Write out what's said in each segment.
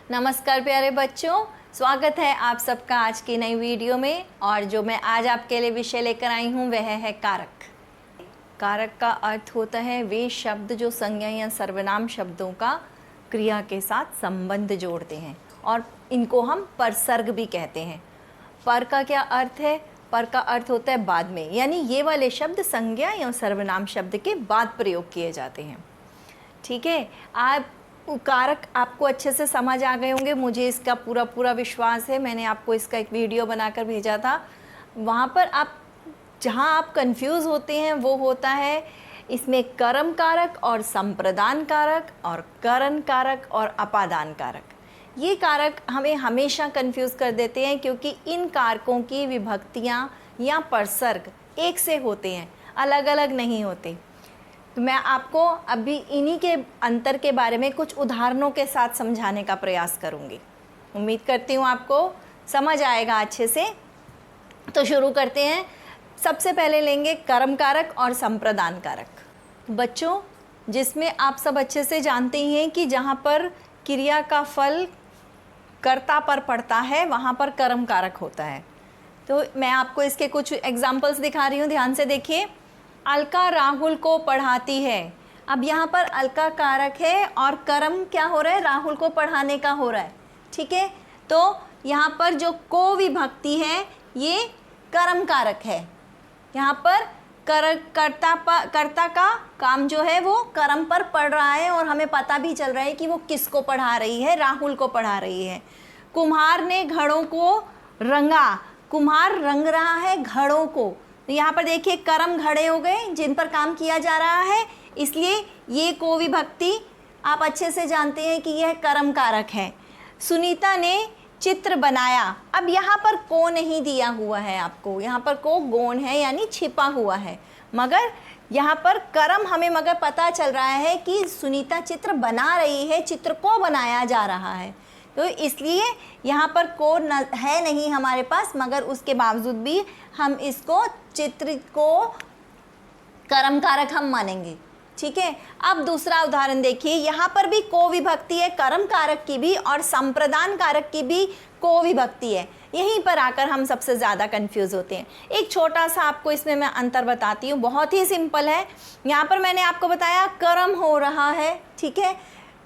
नमस्कार प्यारे बच्चों, स्वागत है आप सबका आज की नई वीडियो में। और जो मैं आज आपके लिए विषय लेकर आई हूँ वह है कारक। कारक का अर्थ होता है वे शब्द जो संज्ञा या सर्वनाम शब्दों का क्रिया के साथ संबंध जोड़ते हैं, और इनको हम परसर्ग भी कहते हैं। पर का क्या अर्थ है? पर का अर्थ होता है बाद में, यानी ये वाले शब्द संज्ञा या सर्वनाम शब्द के बाद प्रयोग किए जाते हैं। ठीक है, आप कारक आपको अच्छे से समझ आ गए होंगे, मुझे इसका पूरा विश्वास है। मैंने आपको इसका एक वीडियो बनाकर भेजा था। वहाँ पर आप जहाँ आप कंफ्यूज होते हैं वो होता है इसमें कर्म कारक और संप्रदान कारक और करण कारक और अपादान कारक। ये कारक हमें हमेशा कंफ्यूज कर देते हैं, क्योंकि इन कारकों की विभक्तियाँ या परसर्ग एक से होते हैं, अलग अलग नहीं होते। तो मैं आपको अभी इन्हीं के अंतर के बारे में कुछ उदाहरणों के साथ समझाने का प्रयास करूंगी। उम्मीद करती हूँ आपको समझ आएगा अच्छे से। तो शुरू करते हैं। सबसे पहले लेंगे कर्म कारक और संप्रदान कारक। बच्चों, जिसमें आप सब अच्छे से जानते ही हैं कि जहाँ पर क्रिया का फल कर्ता पर पड़ता है वहाँ पर कर्म कारक होता है। तो मैं आपको इसके कुछ एग्जाम्पल्स दिखा रही हूँ, ध्यान से देखिए। अलका राहुल को पढ़ाती है। अब यहाँ पर अलका कारक है और कर्म क्या हो रहा है? राहुल को पढ़ाने का हो रहा है। ठीक है, तो यहाँ पर जो को विभक्ति है ये कर्म कारक है। यहाँ पर कर्ता का काम जो है वो कर्म पर पढ़ रहा है, और हमें पता भी चल रहा है कि वो किसको पढ़ा रही है, राहुल को पढ़ा रही है। कुम्हार ने घड़ों को रंगा। कुम्हार रंग रहा है घड़ों को। तो यहाँ पर देखिए कर्म घड़े हो गए जिन पर काम किया जा रहा है, इसलिए ये को विभक्ति आप अच्छे से जानते हैं कि यह कर्म कारक है। सुनीता ने चित्र बनाया। अब यहाँ पर को नहीं दिया हुआ है आपको, यहाँ पर को गौण है यानी छिपा हुआ है, मगर यहाँ पर कर्म हमें मगर पता चल रहा है कि सुनीता चित्र बना रही है, चित्र को बनाया जा रहा है। तो इसलिए यहाँ पर को है नहीं हमारे पास, मगर उसके बावजूद भी हम इसको चित्र को कर्म कारक हम मानेंगे। ठीक है, अब दूसरा उदाहरण देखिए। यहाँ पर भी को विभक्ति है, कर्म कारक की भी और संप्रदान कारक की भी को विभक्ति है। यहीं पर आकर हम सबसे ज़्यादा कंफ्यूज होते हैं। एक छोटा सा आपको इसमें मैं अंतर बताती हूँ, बहुत ही सिंपल है। यहाँ पर मैंने आपको बताया कर्म हो रहा है, ठीक है,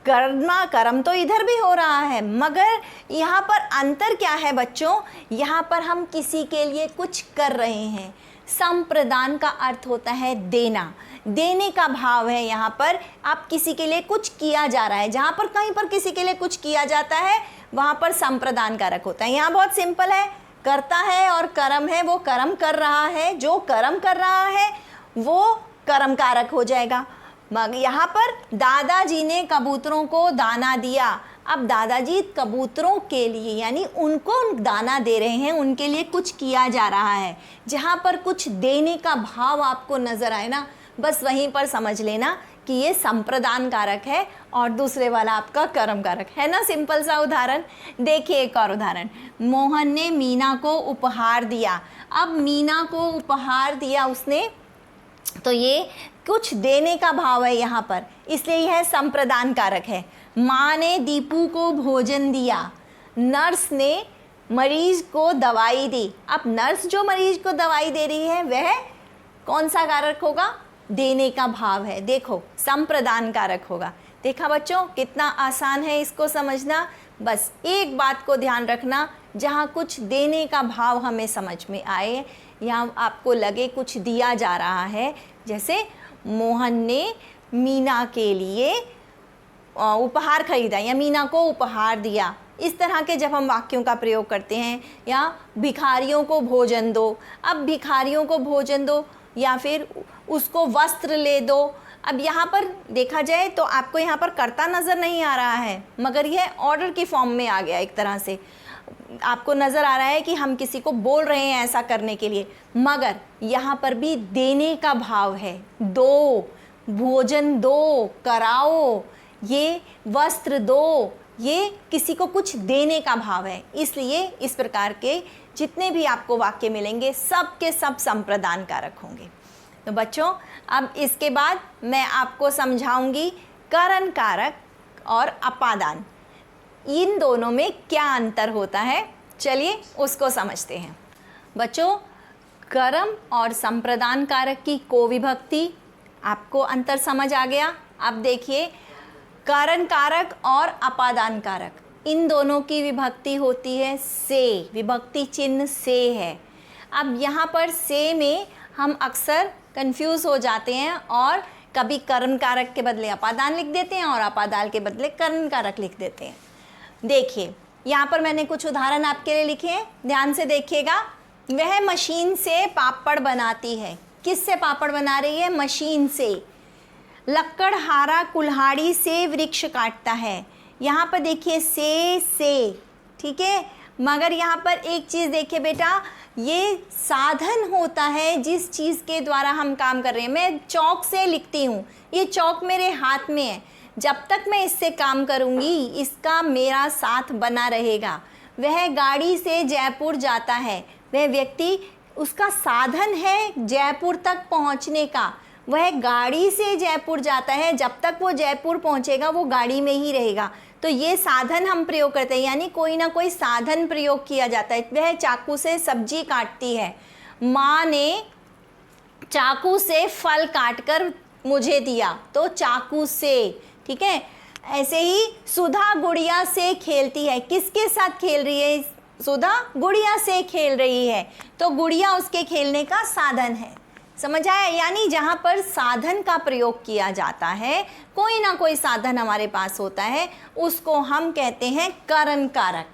कर्म तो इधर भी हो रहा है, मगर यहाँ पर अंतर क्या है बच्चों? यहाँ पर हम किसी के लिए कुछ कर रहे हैं। संप्रदान का अर्थ होता है देना, देने का भाव है। यहाँ पर आप किसी के लिए कुछ किया जा रहा है, जहाँ पर कहीं पर किसी के लिए कुछ किया जाता है वहाँ पर संप्रदान कारक होता है। यहाँ बहुत सिंपल है, करता है और कर्म है, वो कर्म कर रहा है, जो कर्म कर रहा है वो कर्म कारक हो जाएगा। यहाँ पर दादाजी ने कबूतरों को दाना दिया। अब दादाजी कबूतरों के लिए यानी उनको दाना दे रहे हैं, उनके लिए कुछ किया जा रहा है। जहाँ पर कुछ देने का भाव आपको नजर आए ना, बस वहीं पर समझ लेना कि ये संप्रदान कारक है और दूसरे वाला आपका कर्म कारक है ना। सिंपल सा उदाहरण देखिए, एक और उदाहरण। मोहन ने मीना को उपहार दिया। अब मीना को उपहार दिया उसने, तो ये कुछ देने का भाव है यहाँ पर, इसलिए यह संप्रदान कारक है। माँ ने दीपू को भोजन दिया। नर्स ने मरीज को दवाई दी। अब नर्स जो मरीज को दवाई दे रही है वह कौन सा कारक होगा? देने का भाव है, देखो संप्रदान कारक होगा। देखा बच्चों, कितना आसान है इसको समझना। बस एक बात को ध्यान रखना, जहाँ कुछ देने का भाव हमें समझ में आए, यहाँ आपको लगे कुछ दिया जा रहा है, जैसे मोहन ने मीना के लिए उपहार खरीदा या मीना को उपहार दिया, इस तरह के जब हम वाक्यों का प्रयोग करते हैं। या भिखारियों को भोजन दो। अब भिखारियों को भोजन दो या फिर उसको वस्त्र ले दो। अब यहाँ पर देखा जाए तो आपको यहाँ पर कर्ता नज़र नहीं आ रहा है, मगर यह ऑर्डर की फॉर्म में आ गया। एक तरह से आपको नज़र आ रहा है कि हम किसी को बोल रहे हैं ऐसा करने के लिए, मगर यहाँ पर भी देने का भाव है। दो, भोजन दो, कराओ, ये वस्त्र दो, ये किसी को कुछ देने का भाव है। इसलिए इस प्रकार के जितने भी आपको वाक्य मिलेंगे सब के सब संप्रदान कारक होंगे। तो बच्चों, अब इसके बाद मैं आपको समझाऊंगी करण कारक और अपादान। इन दोनों में क्या अंतर होता है, चलिए उसको समझते हैं। बच्चों, कर्म और संप्रदान कारक की कोविभक्ति, आपको अंतर समझ आ गया। अब देखिए, कारण कारक और अपादान कारक, इन दोनों की विभक्ति होती है से, विभक्ति चिन्ह से है। अब यहाँ पर से में हम अक्सर कंफ्यूज हो जाते हैं और कभी कर्म कारक के बदले अपादान लिख देते हैं और अपादान के बदले कर्म कारक लिख देते हैं। देखिए, यहाँ पर मैंने कुछ उदाहरण आपके लिए लिखे हैं, ध्यान से देखिएगा। वह मशीन से पापड़ बनाती है। किससे पापड़ बना रही है? मशीन से। लक्कड़हारा कुल्हाड़ी से वृक्ष काटता है। यहाँ पर देखिए से, ठीक है। मगर यहाँ पर एक चीज़ देखिए बेटा, ये साधन होता है जिस चीज़ के द्वारा हम काम कर रहे हैं। मैं चौक से लिखती हूँ, ये चौक मेरे हाथ में है, जब तक मैं इससे काम करूँगी इसका मेरा साथ बना रहेगा। वह गाड़ी से जयपुर जाता है। वह व्यक्ति, उसका साधन है जयपुर तक पहुँचने का। वह गाड़ी से जयपुर जाता है, जब तक वो जयपुर पहुँचेगा वो गाड़ी में ही रहेगा। तो ये साधन हम प्रयोग करते हैं, यानी कोई ना कोई साधन प्रयोग किया जाता है। वह चाकू से सब्जी काटती है। माँ ने चाकू से फल काटकर मुझे दिया, तो चाकू से, ठीक है। ऐसे ही सुधा गुड़िया से खेलती है। किसके साथ खेल रही है? सुधा गुड़िया से खेल रही है, तो गुड़िया उसके खेलने का साधन है। समझ आया? यानी जहाँ पर साधन का प्रयोग किया जाता है, कोई ना कोई साधन हमारे पास होता है, उसको हम कहते हैं कारण कारक,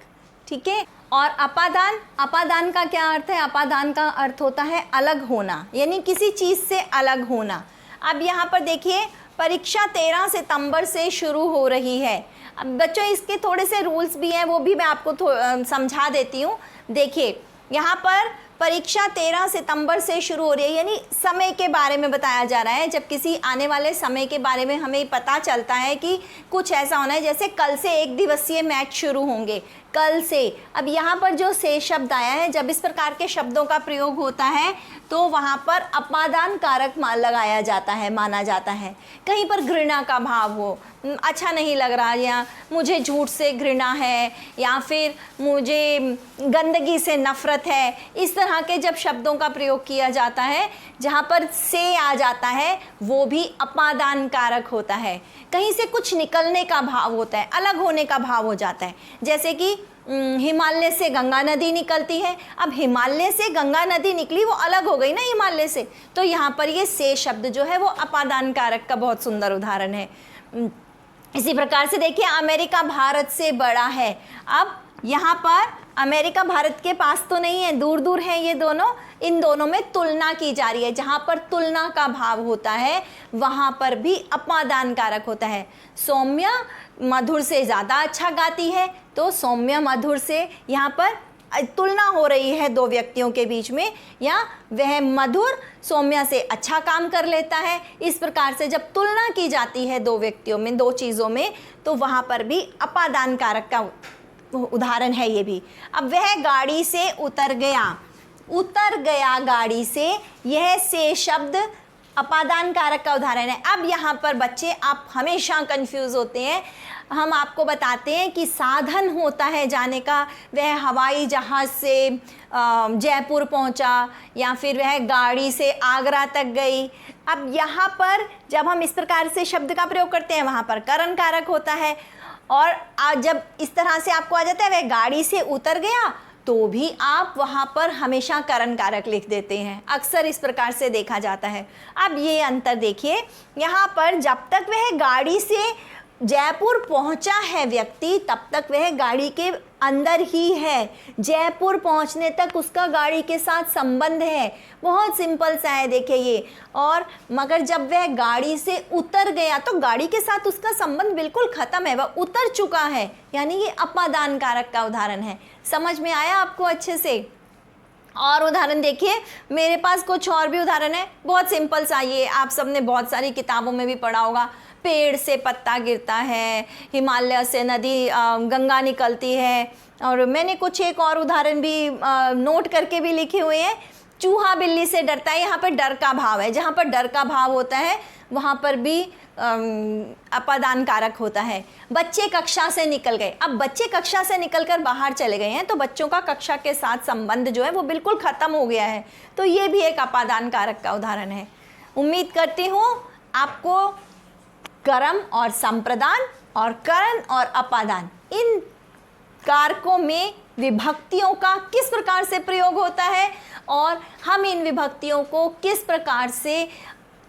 ठीक है। और अपादान, अपादान का क्या अर्थ है? अपादान का अर्थ होता है अलग होना, यानी किसी चीज़ से अलग होना। अब यहाँ पर देखिए, परीक्षा 13 सितंबर से शुरू हो रही है। अब बच्चों, इसके थोड़े से रूल्स भी हैं, वो भी मैं आपको समझा देती हूँ। देखिए, यहाँ पर परीक्षा 13 सितंबर से शुरू हो रही है, यानी समय के बारे में बताया जा रहा है। जब किसी आने वाले समय के बारे में हमें पता चलता है कि कुछ ऐसा होना है, जैसे कल से 1 दिवसीय मैच शुरू होंगे, कल से। अब यहाँ पर जो से शब्द आया है, जब इस प्रकार के शब्दों का प्रयोग होता है तो वहाँ पर अपादान कारक लगाया जाता है, माना जाता है। कहीं पर घृणा का भाव हो, अच्छा नहीं लग रहा, या मुझे झूठ से घृणा है, या फिर मुझे गंदगी से नफरत है, इस तरह के जब शब्दों का प्रयोग किया जाता है, जहाँ पर से आ जाता है, वो भी अपादान कारक होता है। कहीं से कुछ निकलने का भाव होता है, अलग होने का भाव हो जाता है। जैसे कि हिमालय से गंगा नदी निकलती है। अब हिमालय से गंगा नदी निकली, वो अलग हो गई ना हिमालय से, तो यहाँ पर ये से शब्द जो है वो अपादान कारक का बहुत सुंदर उदाहरण है। इसी प्रकार से देखिए, अमेरिका भारत से बड़ा है। अब यहाँ पर अमेरिका भारत के पास तो नहीं है, दूर दूर है ये दोनों। इन दोनों में तुलना की जा रही है, जहाँ पर तुलना का भाव होता है वहाँ पर भी अपादान कारक होता है। सौम्या मधुर से ज़्यादा अच्छा गाती है, तो सौम्या मधुर से यहाँ पर तुलना हो रही है दो व्यक्तियों के बीच में, या वह मधुर सौम्या से अच्छा काम कर लेता है। इस प्रकार से जब तुलना की जाती है दो व्यक्तियों में, दो चीज़ों में, तो वहाँ पर भी अपादान कारक का उदाहरण है ये भी। अब वह गाड़ी से उतर गया, उतर गया गाड़ी से, यह से शब्द अपादान कारक का उदाहरण है। अब यहाँ पर बच्चे आप हमेशा कंफ्यूज होते हैं। हम आपको बताते हैं कि साधन होता है जाने का, वह हवाई जहाज़ से जयपुर पहुँचा, या फिर वह गाड़ी से आगरा तक गई। अब यहाँ पर जब हम इस प्रकार से शब्द का प्रयोग करते हैं, वहाँ पर कारण कारक होता है। और जब इस तरह से आपको आ जाता है वह गाड़ी से उतर गया, तो भी आप वहाँ पर हमेशा कारण कारक लिख देते हैं, अक्सर इस प्रकार से देखा जाता है। अब ये अंतर देखिए, यहाँ पर जब तक वह गाड़ी से जयपुर पहुंचा है व्यक्ति, तब तक वह गाड़ी के अंदर ही है। जयपुर पहुंचने तक उसका गाड़ी के साथ संबंध है। बहुत सिंपल सा है, देखिए ये। और मगर जब वह गाड़ी से उतर गया, तो गाड़ी के साथ उसका संबंध बिल्कुल ख़त्म है, वह उतर चुका है, यानी ये अपादान कारक का उदाहरण है। समझ में आया आपको अच्छे से? और उदाहरण देखिए, मेरे पास कुछ और भी उदाहरण है, बहुत सिंपल सा। ये आप सबने बहुत सारी किताबों में भी पढ़ा होगा। पेड़ से पत्ता गिरता है, हिमालय से नदी गंगा निकलती है। और मैंने कुछ एक और उदाहरण भी नोट करके भी लिखे हुए हैं। चूहा बिल्ली से डरता है, यहाँ पर डर का भाव है। जहाँ पर डर का भाव होता है वहाँ पर भी अपादान कारक होता है। बच्चे कक्षा से निकल गए, अब बच्चे कक्षा से निकलकर बाहर चले गए हैं तो बच्चों का कक्षा के साथ संबंध जो है वो बिल्कुल ख़त्म हो गया है, तो ये भी एक अपादान कारक का उदाहरण है। उम्मीद करती हूँ आपको कर्म और संप्रदान और करण और अपादान इन कारकों में विभक्तियों का किस प्रकार से प्रयोग होता है और हम इन विभक्तियों को किस प्रकार से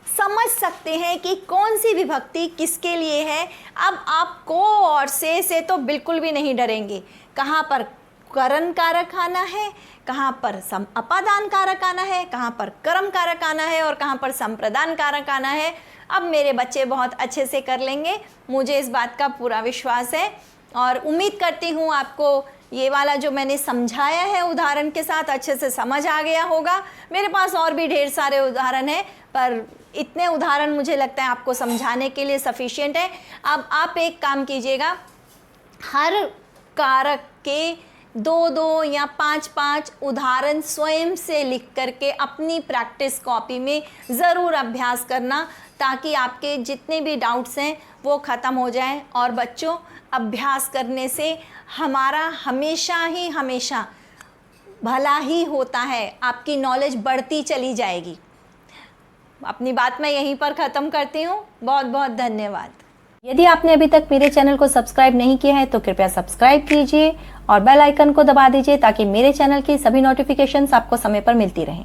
समझ सकते हैं कि कौन सी विभक्ति किसके लिए है। अब आप को और से तो बिल्कुल भी नहीं डरेंगे। कहाँ पर करण कारक आना है, कहाँ पर अपादान कारक आना है, कहाँ पर कर्म कारक आना है और कहाँ पर संप्रदान कारक आना है, अब मेरे बच्चे बहुत अच्छे से कर लेंगे, मुझे इस बात का पूरा विश्वास है। और उम्मीद करती हूँ आपको ये वाला जो मैंने समझाया है उदाहरण के साथ अच्छे से समझ आ गया होगा। मेरे पास और भी ढेर सारे उदाहरण हैं, पर इतने उदाहरण मुझे लगता है आपको समझाने के लिए सफिशिएंट है। अब आप एक काम कीजिएगा, हर कारक के 2-2 या 5-5 उदाहरण स्वयं से लिख करके अपनी प्रैक्टिस कॉपी में ज़रूर अभ्यास करना, ताकि आपके जितने भी डाउट्स हैं वो ख़त्म हो जाएं। और बच्चों, अभ्यास करने से हमारा हमेशा भला ही होता है, आपकी नॉलेज बढ़ती चली जाएगी। अपनी बात मैं यहीं पर ख़त्म करती हूँ। बहुत बहुत धन्यवाद। यदि आपने अभी तक मेरे चैनल को सब्सक्राइब नहीं किया है तो कृपया सब्सक्राइब कीजिए और बेल आइकन को दबा दीजिए ताकि मेरे चैनल की सभी नोटिफिकेशंस आपको समय पर मिलती रहें।